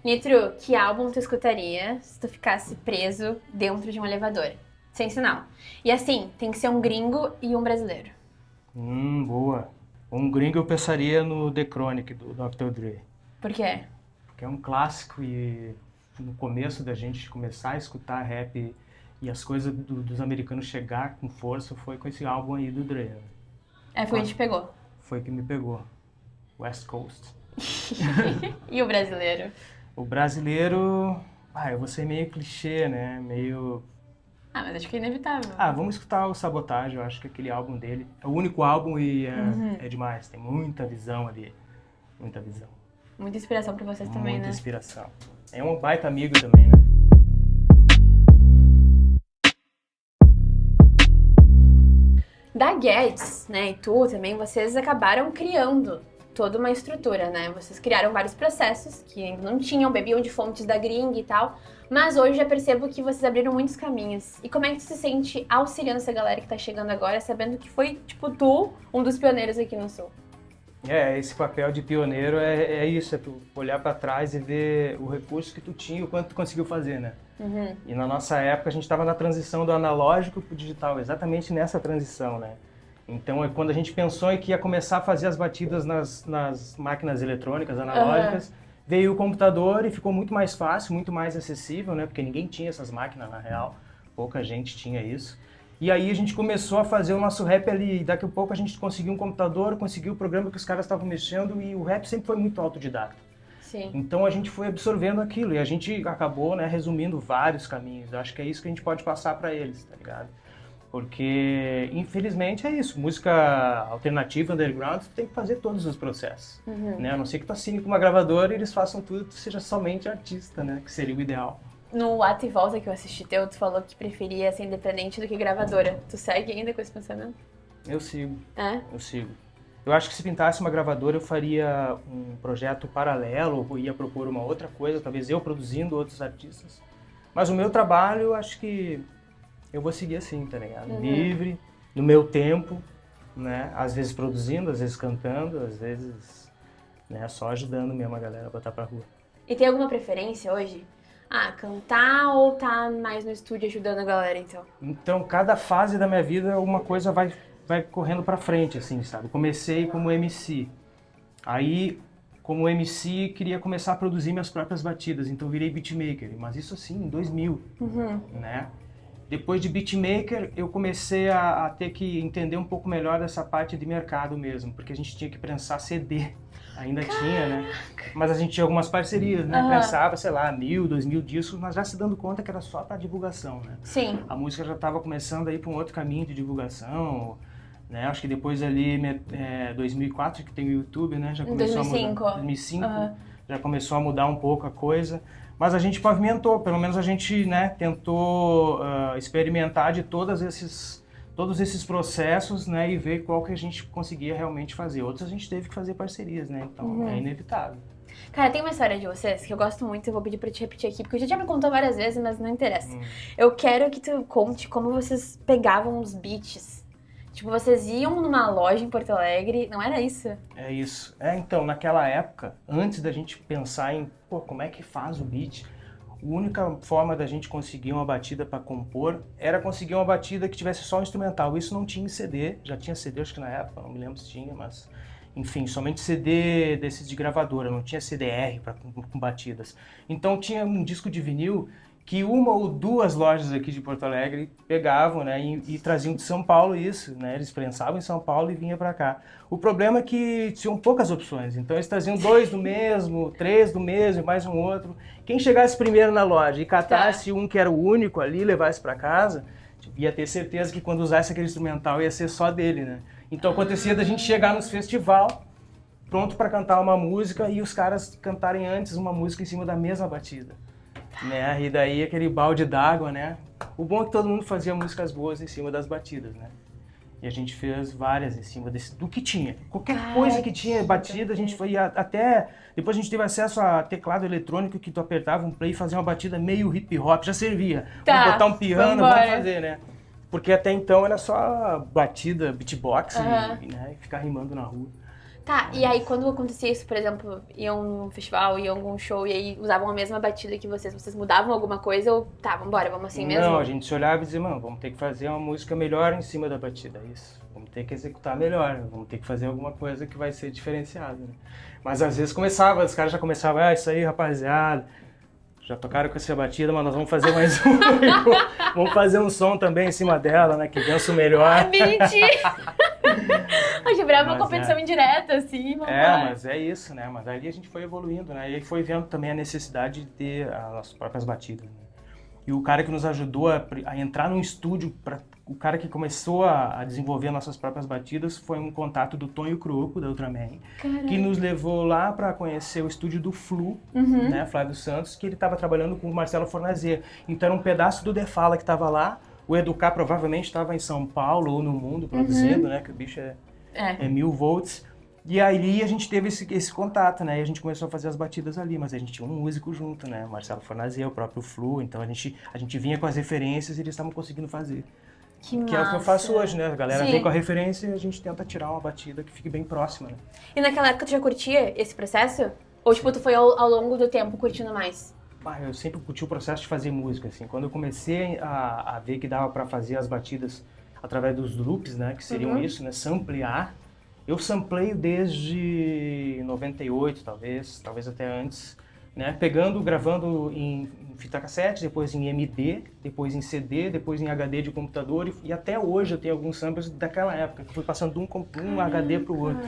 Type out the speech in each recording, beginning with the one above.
Nitro, que álbum tu escutaria se tu ficasse preso dentro de um elevador? Sem sinal. E assim, tem que ser um gringo e um brasileiro. Boa. Um gringo eu pensaria no The Chronic, do Dr. Dre. Por quê? Que é um clássico e no começo da gente começar a escutar rap e as coisas dos americanos chegar com força foi com esse álbum aí do Dre, né? É, foi o que te pegou. Foi que me pegou. West Coast. E o brasileiro? O brasileiro, eu vou ser meio clichê, né? Ah, mas acho que é inevitável. Vamos escutar o Sabotage, eu acho que aquele álbum dele é o único álbum e é demais, tem muita visão ali, muita visão. Muita inspiração pra vocês também, Muita né? inspiração. É um baita amigo também, né? Da Guedes, né, e tu também, vocês acabaram criando toda uma estrutura, né? Vocês criaram vários processos que ainda não tinham, bebiam de fontes da gringa e tal, mas hoje já percebo que vocês abriram muitos caminhos. E como é que tu se sente auxiliando essa galera que tá chegando agora, sabendo que foi, tipo, tu, um dos pioneiros aqui no Sul? Esse papel de pioneiro é isso, é tu olhar para trás e ver o recurso que tu tinha e o quanto tu conseguiu fazer, né? E na nossa época a gente estava na transição do analógico para o digital, exatamente nessa transição, né? Então, quando a gente pensou em que ia começar a fazer as batidas nas máquinas eletrônicas, analógicas, veio o computador e ficou muito mais fácil, muito mais acessível, né? Porque ninguém tinha essas máquinas na real, pouca gente tinha isso. E aí a gente começou a fazer o nosso rap ali, e daqui a pouco a gente conseguiu um computador, conseguiu o programa que os caras estavam mexendo, e o rap sempre foi muito autodidata. Sim. Então a gente foi absorvendo aquilo, e a gente acabou, né, resumindo vários caminhos. Eu acho que é isso que a gente pode passar para eles, tá ligado? Porque, infelizmente, é isso. Música alternativa, underground, tu tem que fazer todos os processos. Né? A não ser que tu assine com uma gravadora e eles façam tudo, tu seja somente artista, né? Que seria o ideal. No Ata e Volta que eu assisti teu, tu falou que preferia ser independente do que gravadora. Tu segue ainda com esse pensamento? Eu sigo. É? Eu sigo. Eu acho que se pintasse uma gravadora eu faria um projeto paralelo, ou ia propor uma outra coisa, talvez eu produzindo outros artistas. Mas o meu trabalho, eu acho que eu vou seguir assim, tá ligado? Livre, no meu tempo, né? Às vezes produzindo, às vezes cantando, às vezes, né, só ajudando mesmo a galera a botar pra rua. E tem alguma preferência hoje? Ah, cantar ou tá mais no estúdio ajudando a galera, então? Então, cada fase da minha vida, uma coisa vai correndo pra frente, assim, sabe? Comecei como MC. Aí, como MC, queria começar a produzir minhas próprias batidas, então virei beatmaker. Mas isso assim, em 2000, né? Depois de beatmaker, eu comecei a ter que entender um pouco melhor dessa parte de mercado mesmo, porque a gente tinha que prensar CD. Ainda tinha, né? Mas a gente tinha algumas parcerias, né? Prensava, sei lá, 1.000, 2.000 discos, mas já se dando conta que era só para divulgação, né? Sim. A música já estava começando a ir para um outro caminho de divulgação, né? Acho que depois ali, 2004, que tem o YouTube, né? Já começou 2005. a mudar. 2005, já começou a mudar um pouco a coisa. Mas a gente pavimentou, pelo menos a gente, né, tentou experimentar de todos esses processos, né, e ver qual que a gente conseguia realmente fazer. Outros a gente teve que fazer parcerias, né, então é inevitável. Cara, tem uma história de vocês que eu gosto muito, eu vou pedir pra te repetir aqui, porque já me contou várias vezes, mas não interessa. Eu quero que tu conte como vocês pegavam os beats. Tipo, vocês iam numa loja em Porto Alegre, não era isso? É isso. Então, naquela época, antes da gente pensar em, como é que faz o beat, a única forma da gente conseguir uma batida para compor era conseguir uma batida que tivesse só um instrumental. Isso não tinha em CD, já tinha CD acho que na época, não me lembro se tinha, mas enfim, somente CD desses de gravadora, não tinha CDR com batidas. Então tinha um disco de vinil que uma ou duas lojas aqui de Porto Alegre pegavam, né, e traziam de São Paulo isso, né, eles prensavam em São Paulo e vinha para cá. O problema é que tinham poucas opções, então eles traziam 2 do mesmo, 3 do mesmo e mais um outro. Quem chegasse primeiro na loja e catasse um que era o único ali, levasse para casa, ia ter certeza que quando usasse aquele instrumental ia ser só dele, né. Então acontecia da gente chegar nos festival, pronto para cantar uma música e os caras cantarem antes uma música em cima da mesma batida. Né? E daí aquele balde d'água, né? O bom é que todo mundo fazia músicas boas em cima das batidas, né? E a gente fez várias em cima do que tinha. Qualquer coisa que tinha batida, a gente foi até... Depois a gente teve acesso a teclado eletrônico que tu apertava um play e fazia uma batida meio hip hop, já servia. Vamos botar um piano, vamos fazer, né? Porque até então era só batida, beatbox e, né, e ficar rimando na rua. Tá, e aí quando acontecia isso, por exemplo, iam num festival, iam em algum show e aí usavam a mesma batida que vocês mudavam alguma coisa ou tá, vambora, vamos assim mesmo? Não, a gente se olhava e dizia, mano, vamos ter que fazer uma música melhor em cima da batida, isso. Vamos ter que executar melhor, vamos ter que fazer alguma coisa que vai ser diferenciada, né? Mas às vezes começava, os caras já começavam, isso aí, rapaziada, já tocaram com essa batida, mas nós vamos fazer mais um. Vamos fazer um som também em cima dela, né, que dança o melhor. Mentira! A gente virava uma Mas competição indireta, assim, vambora. mas é isso, né? Mas ali a gente foi evoluindo, né? E aí foi vendo também a necessidade de ter as nossas próprias batidas, né? E o cara que nos ajudou a entrar no estúdio, o cara que começou a desenvolver nossas próprias batidas foi um contato do Tonho Croco, da Ultraman, que nos levou lá para conhecer o estúdio do Flu, né, Flávio Santos, que ele estava trabalhando com o Marcelo Fornazier. Então era um pedaço do Defala que estava lá, o Educar provavelmente estava em São Paulo ou no mundo produzindo, né, que o bicho é 1000 volts. E aí a gente teve esse contato, né? E a gente começou a fazer as batidas ali, mas a gente tinha um músico junto, né? O Marcelo Fornazier, o próprio Flu, então a gente vinha com as referências e eles estavam conseguindo fazer. Que é o que eu faço hoje, né? A galera Sim. vem com a referência e a gente tenta tirar uma batida que fique bem próxima, né? E naquela época tu já curtia esse processo? Ou tipo, tu foi ao longo do tempo curtindo mais? Eu sempre curti o processo de fazer música, assim. Quando eu comecei a ver que dava pra fazer as batidas através dos loops, né? Que seriam isso, né? Samplear. Eu sampleio desde 98, talvez até antes, né? Gravando em fita cassete, depois em MD, depois em CD, depois em HD de computador e até hoje eu tenho alguns samples daquela época, que fui passando de um HD para o outro,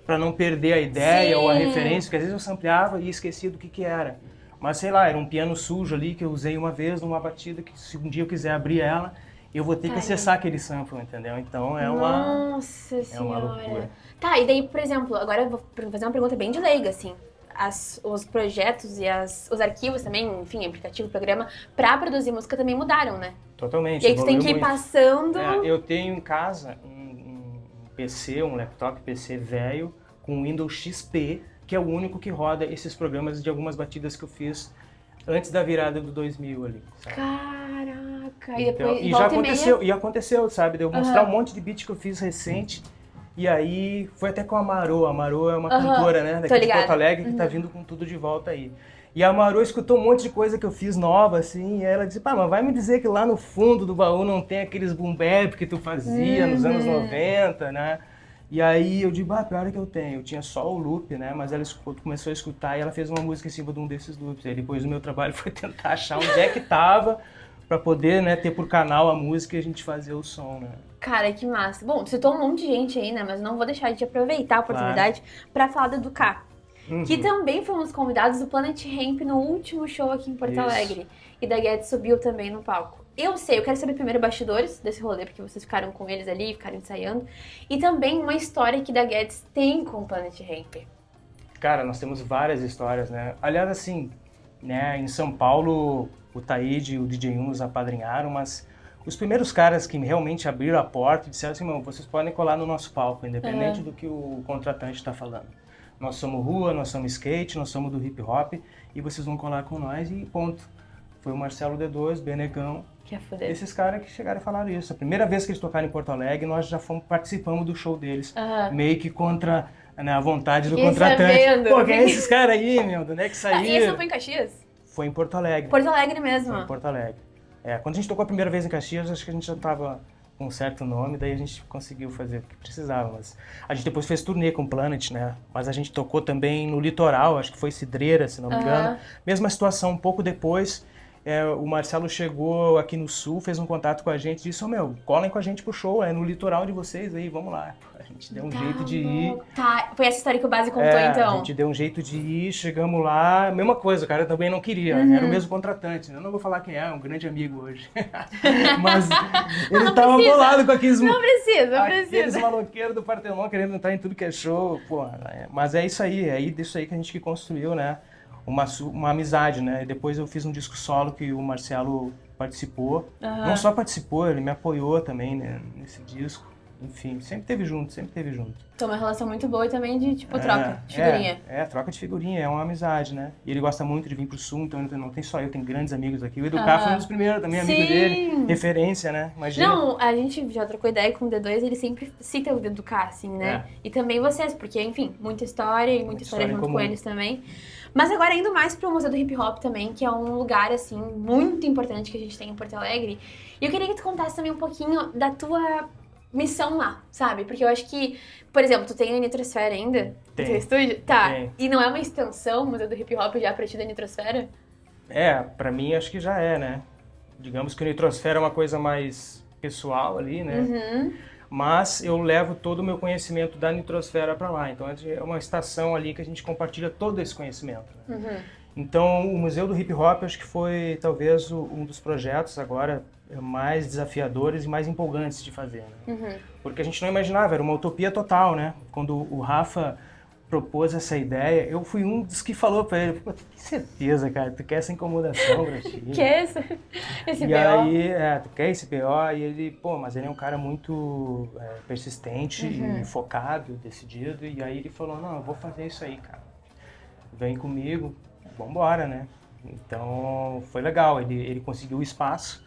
para não perder a ideia ou a referência, porque às vezes eu sampleava e esquecia do que era. Mas sei lá, era um piano sujo ali que eu usei uma vez numa batida que se um dia eu quiser abrir ela, eu vou ter que acessar aquele sample, entendeu? Então Nossa é uma loucura. Senhora. Tá, e daí, por exemplo, agora eu vou fazer uma pergunta bem de leiga, assim. Os projetos e os arquivos também, enfim, aplicativo, programa, pra produzir música também mudaram, né? Totalmente. E aí tu tem que ir passando... eu tenho em casa um PC, um laptop PC velho, com Windows XP, que é o único que roda esses programas de algumas batidas que eu fiz antes da virada do 2000 ali, sabe? Caraca, e depois e já aconteceu, sabe? De eu mostrar um monte de beat que eu fiz recente. E aí foi até com a Marô. A Marô é uma cantora, né? Daqui de Porto Alegre, que tá vindo com tudo de volta aí. E a Marô escutou um monte de coisa que eu fiz nova, assim, e ela disse, mas vai me dizer que lá no fundo do baú não tem aqueles boom bap que tu fazia nos anos 90, né? E aí eu digo, pior que eu tenho. Eu tinha só o loop, né? Mas ela começou a escutar e ela fez uma música em cima de um desses loops. Aí depois o meu trabalho foi tentar achar onde é que tava, pra poder, né, ter por canal a música e a gente fazer o som, né? Cara, que massa. Bom, tu citou um monte de gente aí, né? Mas não vou deixar de aproveitar a oportunidade pra falar do Educar. Que também foi um dos convidados do Planet Hemp no último show aqui em Porto Alegre. E da Guedes subiu também no palco. Eu quero saber primeiro bastidores desse rolê, porque vocês ficaram com eles ali, ficaram ensaiando. E também uma história que da Guedes tem com o Planet Hemp. Cara, nós temos várias histórias, né? Aliás, assim, né, em São Paulo, o Taíde e o DJ 1 nos apadrinharam, mas os primeiros caras que realmente abriram a porta e disseram assim, vocês podem colar no nosso palco, independente do que o contratante está falando. Nós somos rua, nós somos skate, nós somos do hip hop e vocês vão colar com nós e ponto. Foi o Marcelo D2, Benegão, esses caras que chegaram e falaram isso. A primeira vez que eles tocaram em Porto Alegre, nós já participamos do show deles, meio que contra, né, a vontade do contratante. Sabendo. Pô, quem é esses caras aí, meu? De onde é que saiu? E esse não foi em Caxias? Foi em Porto Alegre. Porto Alegre mesmo? Foi em Porto Alegre. Quando a gente tocou a primeira vez em Caxias, acho que a gente já tava com um certo nome, daí a gente conseguiu fazer o que precisava. Mas a gente depois fez turnê com o Planet, né? Mas a gente tocou também no litoral, acho que foi Cidreira, se não me engano. Mesma situação, um pouco depois, o Marcelo chegou aqui no Sul, fez um contato com a gente e disse, colem com a gente pro show, é no litoral de vocês aí, vamos lá. A gente deu um jeito de ir. Tá, foi essa história que o Base contou, então. A gente deu um jeito de ir, chegamos lá, mesma coisa, o cara também não queria, era o mesmo contratante. Eu não vou falar quem é um grande amigo hoje. Mas ele tava bolado com aqueles... Não precisa. Aqueles maloqueiros do Partenon querendo entrar em tudo que é show, mas é isso aí, disso aí que a gente construiu, né? Uma amizade, né? E depois eu fiz um disco solo que o Marcelo participou. Não só participou, ele me apoiou também, né, nesse disco. enfim, sempre teve junto. Então, uma relação muito boa e também de, tipo, troca de figurinha. Troca de figurinha, é uma amizade, né? E ele gosta muito de vir pro Sul, então não tem só eu, tem grandes amigos aqui. O Educar foi um dos primeiros, também amigo dele, referência, né? Imagina. Não, a gente já trocou ideia com o D2, ele sempre cita o Educar, assim, né? E também vocês, porque, enfim, muita história e muita história junto com eles também. Mas agora indo mais pro Museu do Hip Hop também, que é um lugar, assim, muito importante que a gente tem em Porto Alegre. E eu queria que tu contasse também um pouquinho da tua missão lá, sabe? Porque eu acho que, por exemplo, tu tem a Nitrosfera ainda? Tem. No teu estúdio? Tá. Tem. E não é uma extensão, o Museu do Hip Hop, já pra ti da Nitrosfera? Pra mim acho que já é, né? Digamos que o Nitrosfera é uma coisa mais pessoal ali, né? Mas eu levo todo o meu conhecimento da Nitrosfera para lá. Então é uma estação ali que a gente compartilha todo esse conhecimento. Né? Então o Museu do Hip Hop acho que foi talvez um dos projetos agora mais desafiadores e mais empolgantes de fazer. Né? Porque a gente não imaginava, era uma utopia total, né? Quando o Rafa propôs essa ideia, eu fui um dos que falou para ele, pô, tem certeza, cara, tu quer essa incomodação pra ti? Quer esse e BO? aí, tu quer esse BO? E ele, mas ele é um cara muito persistente e focado, decidido, e aí ele falou, não, eu vou fazer isso aí, cara. Vem comigo, vambora, né? Então, foi legal, ele conseguiu o espaço,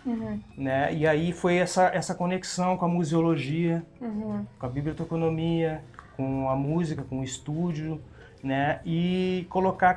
né? E aí foi essa conexão com a museologia, com a biblioteconomia, com a música, com o estúdio, né? E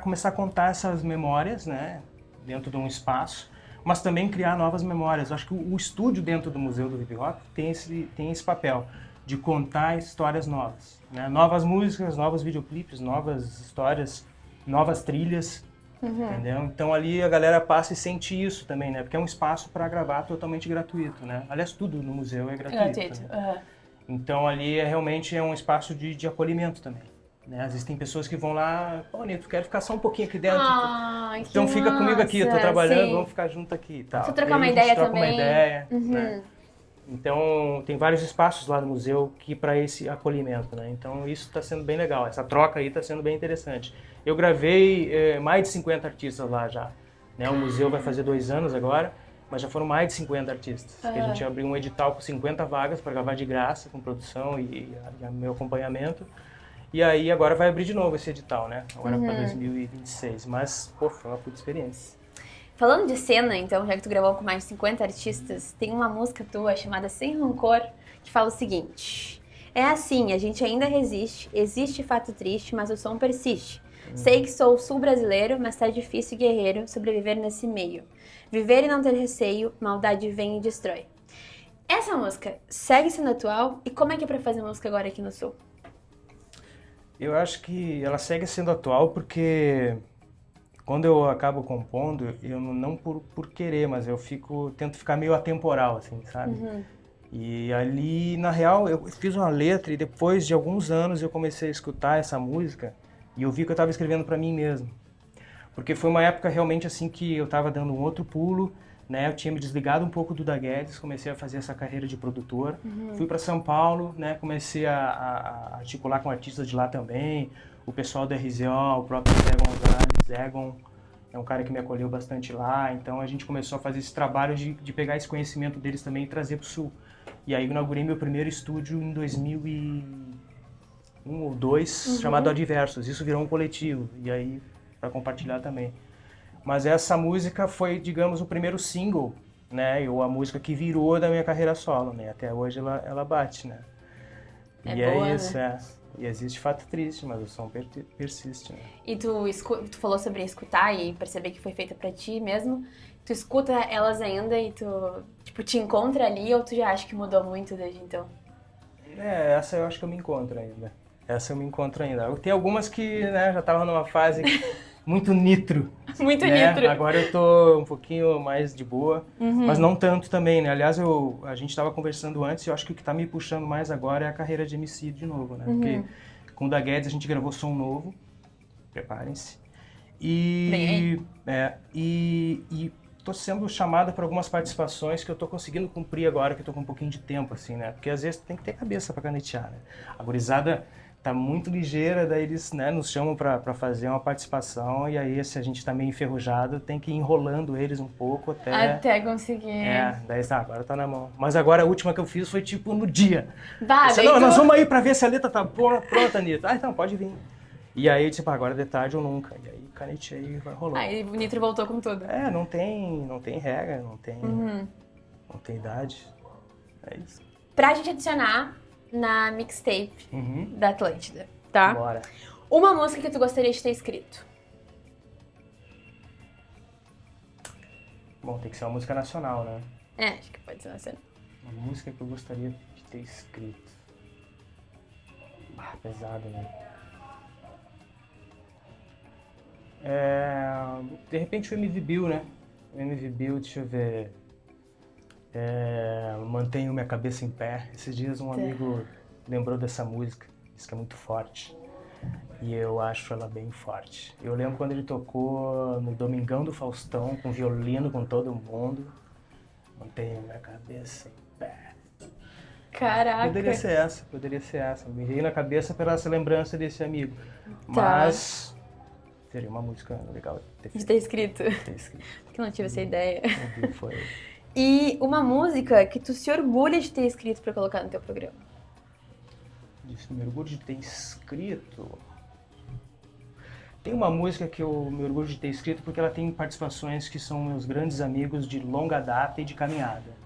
começar a contar essas memórias, né? Dentro de um espaço, mas também criar novas memórias. Eu acho que o estúdio dentro do Museu do Hip Hop tem esse papel de contar histórias novas, né? Novas músicas, novos videoclipes, novas histórias, novas trilhas, entendeu? Então ali a galera passa e sente isso também, né? Porque é um espaço para gravar totalmente gratuito, né? Aliás, tudo no museu é gratuito. Né? Então ali realmente é um espaço de acolhimento também. Né? Às vezes tem pessoas que vão lá, pô, Nito, quero ficar só um pouquinho aqui dentro. Então fica comigo aqui, eu tô trabalhando, vamos ficar junto aqui e tal. Você trocar uma ideia também. Uma ideia, né? Então tem vários espaços lá no museu para esse acolhimento, né? Então isso está sendo bem legal, essa troca aí está sendo bem interessante. Eu gravei mais de 50 artistas lá já. Né? O museu vai fazer 2 anos agora. Mas já foram mais de 50 artistas. Que a gente abriu um edital com 50 vagas para gravar de graça, com produção e meu acompanhamento. E aí agora vai abrir de novo esse edital, né? Agora para 2026. Mas, pô, foi uma puta experiência. Falando de cena, então, já que tu gravou com mais de 50 artistas, tem uma música tua chamada Sem Rancor, que fala o seguinte: é assim, a gente ainda resiste, existe fato triste, mas o som persiste. Sei que sou sul-brasileiro, mas tá difícil, guerreiro, sobreviver nesse meio. Viver e não ter receio, maldade vem e destrói. Essa música segue sendo atual? E como é que é pra fazer música agora aqui no Sul? Eu acho que ela segue sendo atual porque quando eu acabo compondo, eu não por querer, mas eu tento ficar meio atemporal, assim, sabe? E ali, na real, eu fiz uma letra e depois de alguns anos eu comecei a escutar essa música e eu vi que eu estava escrevendo para mim mesmo. Porque foi uma época realmente assim que eu estava dando um outro pulo, né? Eu tinha me desligado um pouco do Da Guedes, comecei a fazer essa carreira de produtor. Fui para São Paulo, né? Comecei a articular com artistas de lá também, o pessoal da RZO, o próprio Zé Gonzalez, Egon, é um cara que me acolheu bastante lá. Então a gente começou a fazer esse trabalho de pegar esse conhecimento deles também e trazer para o Sul. E aí eu inaugurei meu primeiro estúdio em 2001 ou 2002, chamado Adversos. Isso virou um coletivo, e aí para compartilhar também. Mas essa música foi, digamos, o primeiro single, né? Ou a música que virou da minha carreira solo, né? Até hoje ela bate, né? E boa, é isso, né? E existe fato triste, mas o som persiste, né? E tu falou sobre escutar e perceber que foi feita pra ti mesmo. Tu escuta elas ainda e tu, tipo, te encontra ali, ou tu já acha que mudou muito desde então? Essa eu acho que eu me encontro ainda. Tem algumas que, né, já estavam numa fase muito nitro. Muito né? nitro. Agora eu tô um pouquinho mais de boa, mas não tanto também, né? Aliás, a gente estava conversando antes e eu acho que o que tá me puxando mais agora é a carreira de MC de novo, né? Porque com o Da Guedes a gente gravou som novo, preparem-se. E tô sendo chamada para algumas participações que eu tô conseguindo cumprir agora, que eu tô com um pouquinho de tempo, assim, né? Porque às vezes tem que ter cabeça para canetear, né? A gurizada tá muito ligeira, daí eles, né, nos chamam para fazer uma participação, e aí se a gente tá meio enferrujado, tem que ir enrolando eles um pouco Até conseguir. Daí agora tá na mão. Mas agora a última que eu fiz foi tipo no dia. Bah, Disse, não, nós vamos aí pra ver se a letra tá pronta, Anitta. Então, pode vir. E aí, tipo, agora de tarde ou nunca. E aí, canetei e vai rolando. Aí o Nitro voltou com tudo. Não tem regra, não tem idade. É isso. Pra gente adicionar na mixtape da Atlântida, tá? Bora. Uma música que tu gostaria de ter escrito. Bom, tem que ser uma música nacional, né? Acho que pode ser nacional. Uma música que eu gostaria de ter escrito. Pesado, né? De repente o MV Bill, né? O MV Bill, deixa eu ver. Mantenho minha cabeça em pé. Esses dias um amigo lembrou dessa música, disse que é muito forte. E eu acho ela bem forte. Eu lembro quando ele tocou no Domingão do Faustão, com violino, com todo mundo. Mantenho minha cabeça em pé. Caraca. Poderia ser essa. Me veio na cabeça pela essa lembrança desse amigo. Mas seria uma música legal de ter escrito. Porque não tive essa ideia. Foi. E uma música que tu se orgulha de ter escrito pra colocar no teu programa? Me orgulho de ter escrito. Tem uma música que eu me orgulho de ter escrito porque ela tem participações que são meus grandes amigos de longa data e de caminhada.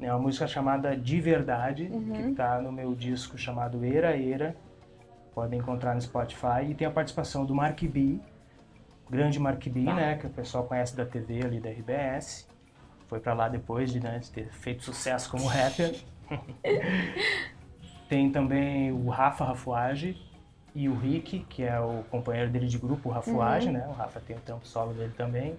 É uma música chamada De Verdade, que está no meu disco chamado Era Era. Podem encontrar no Spotify. E tem a participação do Mark B, grande Mark B, né, que o pessoal conhece da TV ali da RBS. Foi pra lá depois de ter feito sucesso como rapper. Tem também o Rafa Rafuage e o Rick, que é o companheiro dele de grupo, o Rafuage, né? O Rafa tem o trampo solo dele também.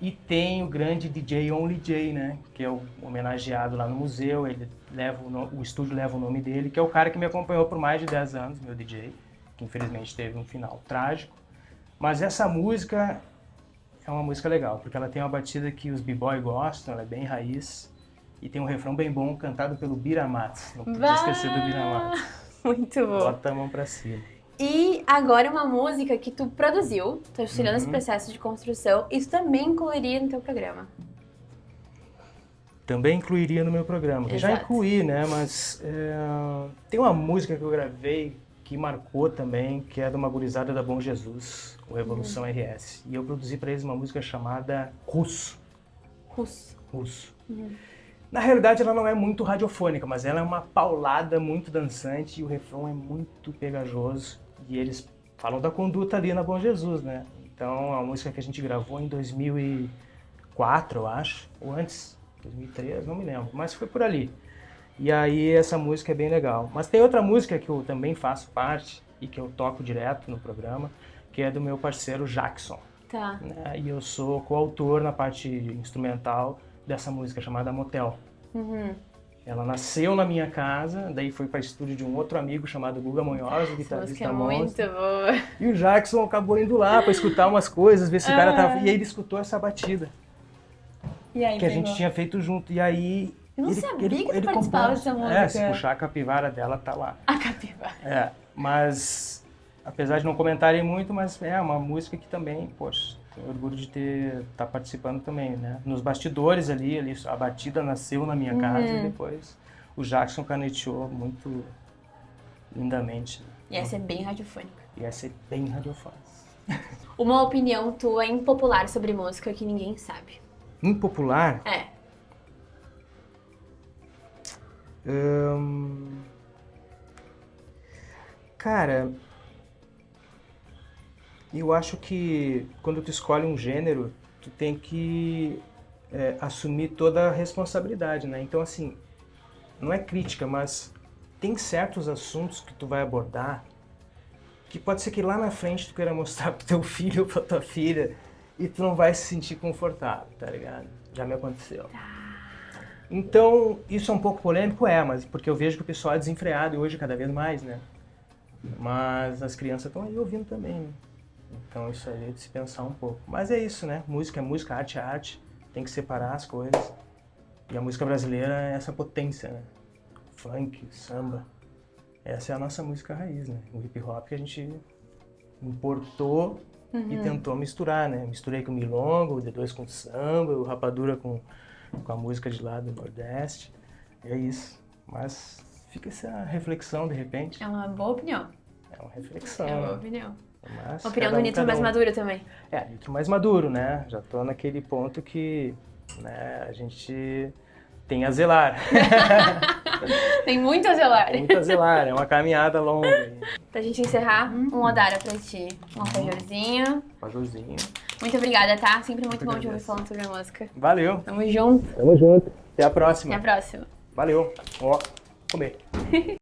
E tem o grande DJ Only J, né? Que é o homenageado lá no museu. O estúdio leva o nome dele, que é o cara que me acompanhou por mais de 10 anos, meu DJ, que infelizmente teve um final trágico. Mas essa música é uma música legal, porque ela tem uma batida que os b-boy gostam, ela é bem raiz. E tem um refrão bem bom, cantado pelo Bira Matos. Não podia esquecer do Bira Matos. Muito bom. Bota a mão pra cima. E agora uma música que tu produziu, tá auxiliando esse processo de construção, isso também incluiria no teu programa? Também incluiria no meu programa. Exato. Já incluí, né? Mas tem uma música que eu gravei que marcou também, que é de uma gurizada da Bom Jesus, o Revolução RS. E eu produzi pra eles uma música chamada Russo. Russo. Na realidade, ela não é muito radiofônica, mas ela é uma paulada muito dançante e o refrão é muito pegajoso. E eles falam da conduta ali na Bom Jesus, né? Então, é uma música que a gente gravou em 2004, eu acho, ou antes, 2003, não me lembro, mas foi por ali. E aí, essa música é bem legal. Mas tem outra música que eu também faço parte e que eu toco direto no programa, que é do meu parceiro Jackson. Tá. Né? E eu sou coautor na parte instrumental dessa música chamada Motel. Ela nasceu na minha casa, daí foi para estúdio de um outro amigo chamado Guga Monhosa, guitarrista monstro. Muito boa. E o Jackson acabou indo lá para escutar umas coisas, ver se o cara tava... E aí ele escutou essa batida. E aí, que a gente tinha feito junto. E aí... Eu não sabia que tu participava dessa música. Se puxar a capivara dela, tá lá. A capivara. Mas... Apesar de não comentarem muito, mas é uma música que também, poxa... Tenho orgulho de estar participando também, né? Nos bastidores ali, a batida nasceu na minha casa e depois o Jackson caneteou muito lindamente. E essa é bem radiofônica. Uma opinião tua impopular sobre música que ninguém sabe. Impopular? Cara... Eu acho que quando tu escolhe um gênero, tu tem que assumir toda a responsabilidade, né? Então, assim, não é crítica, mas tem certos assuntos que tu vai abordar que pode ser que lá na frente tu queira mostrar pro teu filho ou pra tua filha e tu não vai se sentir confortável, tá ligado? Já me aconteceu. Então, isso é um pouco polêmico, mas porque eu vejo que o pessoal é desenfreado e hoje cada vez mais, né? Mas as crianças estão aí ouvindo também, né? Então isso aí é de se pensar um pouco. Mas é isso, né? Música é música, arte é arte. Tem que separar as coisas. E a música brasileira é essa potência, né? Funk, samba. Essa é a nossa música raiz, né? O hip hop que a gente importou e tentou misturar, né? Misturei com o milonga, o D2 com o samba, o rapadura com a música de lá do Nordeste. É isso. Mas fica essa reflexão, de repente. É uma boa opinião. É uma reflexão. É uma boa né? opinião. Mas A opinião cada do um, Nitro cada mais um. maduro também. É, Nitro mais maduro, né? Já tô naquele ponto que, né, a gente tem a zelar. Tem muito a zelar. Tem muito a zelar, é uma caminhada longa. Pra gente encerrar, um Odara pra ti. Um alfajorzinho. Pajorzinho. Muito obrigada, tá? Sempre muito bom te ouvir agradeço. falando sobre música. Valeu. Tamo junto. Tamo junto. Até a próxima. Até a próxima. Valeu. Ó, comer.